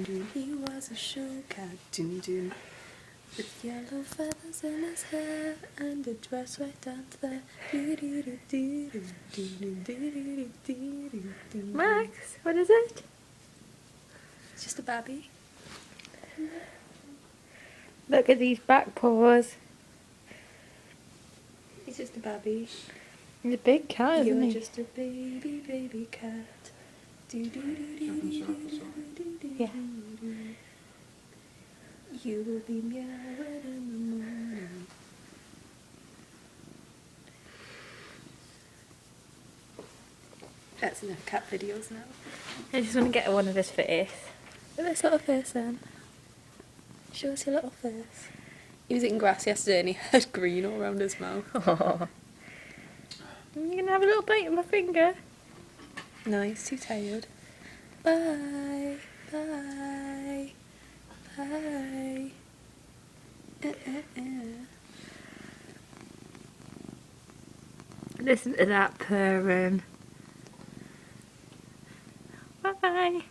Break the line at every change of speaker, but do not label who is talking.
doo. He was a show cat, doo doo. With yellow feathers in his hair and a dress right down to there.
Max, what is it?
It's just a babby.
Look at these back paws.
He's just a babby.
He's a big cat, isn't
You're
he?
just a baby cat.
Yeah.
You will be meowing in the morning. That's enough cat videos now.
I just want to get one of his face.
Look at this little face then. Show us your little face. He was eating grass yesterday and he had green all around his mouth.
Oh. You're going to have a little bite of my finger.
No, he's too tired. Bye. Bye. Bye.
Listen to that purring. Bye.